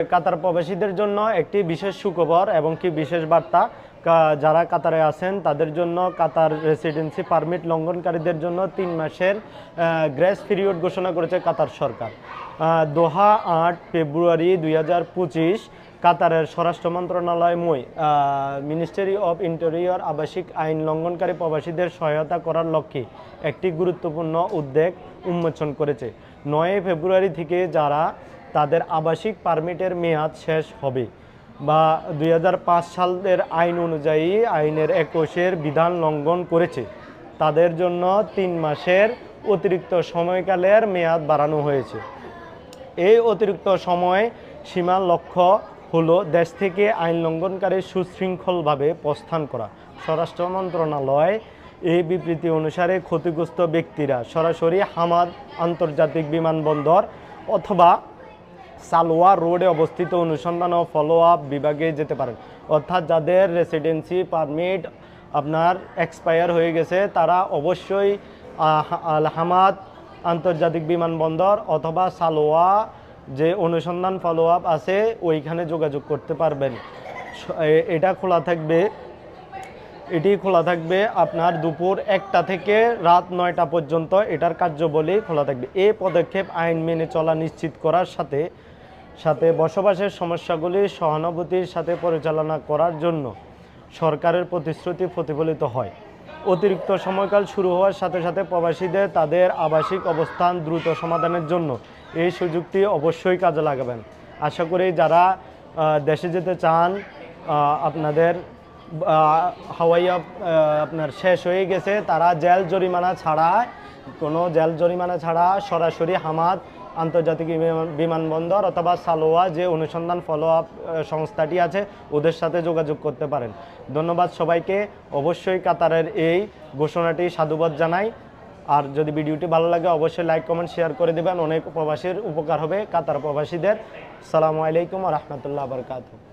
কাতার প্রবাসীদের জন্য একটি বিশেষ সুখবর এবং কি বিশেষ বার্তা। যারা কাতারে আছেন তাদের জন্য কাতার রেসিডেন্সি পারমিট লঙ্ঘনকারীদের জন্য ৩ মাসের গ্রেস পিরিয়ড ঘোষণা করেছে কাতার সরকার। দোহা ৮ ফেব্রুয়ারি ২০২৫ কাতারের স্বরাষ্ট্র মন্ত্রণালয় মিনিস্ট্রি অফ ইন্টেরিয়র আবাসিক আইন লঙ্ঘনকারী প্রবাসীদের সহায়তা করার লক্ষ্যে একটি গুরুত্বপূর্ণ উদ্যোগ উন্মোচন করেছে। ৯ ফেব্রুয়ারি থেকে যারা তাদের আবাসিক পারমিটের মেয়াদ শেষ হবে বা ২০০৫ সালের আইন অনুযায়ী আইনের ২১-এর বিধান লঙ্ঘন করেছে তাদের জন্য ৩ মাসের অতিরিক্ত সময়কালের মেয়াদ বাড়ানো হয়েছে। এই অতিরিক্ত সময় সীমার লক্ষ্য হলো দেশ থেকে আইন লঙ্ঘনকারী সুশৃঙ্খলভাবে প্রস্থান করা। স্বরাষ্ট্র মন্ত্রণালয় এই বিবৃতি অনুসারে ক্ষতিগ্রস্ত ব্যক্তিরা সরাসরি হামাদ আন্তর্জাতিক বিমানবন্দর অথবা সালোয়া রোডে অবস্থিত অনুসন্ধান ও ফলো আপ বিভাগে যেতে পারেন। অর্থাৎ যাদের রেসিডেন্সি পারমিট আপনার এক্সপায়ার হয়ে গেছে তারা অবশ্যই হামাদ আন্তর্জাতিক বিমানবন্দর অথবা সালোয়া যে অনুসন্ধান ফলো আপ আছে ওইখানে যোগাযোগ করতে পারবেন। এটি খোলা থাকবে আপনার দুপুর ১টা থেকে রাত ৯টা পর্যন্ত এটার কার্যাবলী খোলা থাকবে। এই পদক্ষেপ আইন মেনে চলা নিশ্চিত করার সাথে সাথে বসবাসের সমস্যাগুলি সহানুভূতির সাথে পরিচালনা করার জন্য সরকারের প্রতিশ্রুতি প্রতিফলিত হয়। অতিরিক্ত সময়কাল শুরু হওয়ার সাথে সাথে প্রবাসীদের তাদের আবাসিক অবস্থান দ্রুত সমাধানের জন্য এই সুযোগটি অবশ্যই কাজে লাগাবেন। আশা করি যারা দেশে যেতে চান আপনাদের আপনার শেষ হয়ে গেছে তারা জেল জরিমানা ছাড়া সরাসরি হামাদ আন্তর্জাতিক বিমানবন্দর অথবা সালোয়া যে অনুসন্ধান ফলো আপ সংস্থাটি আছে ওদের সাথে যোগাযোগ করতে পারেন। ধন্যবাদ সবাইকে। অবশ্যই কাতারের এই ঘোষণাটি সাধুবাদ জানাই। আর যদি ভিডিওটি ভালো লাগে অবশ্যই লাইক কমেন্ট শেয়ার করে দেবেন। অনেক প্রবাসীর উপকার হবে কাতার প্রবাসীদের। আসসালামু আলাইকুম ওয়া রাহমাতুল্লাহি ওয়া বারাকাতুহু।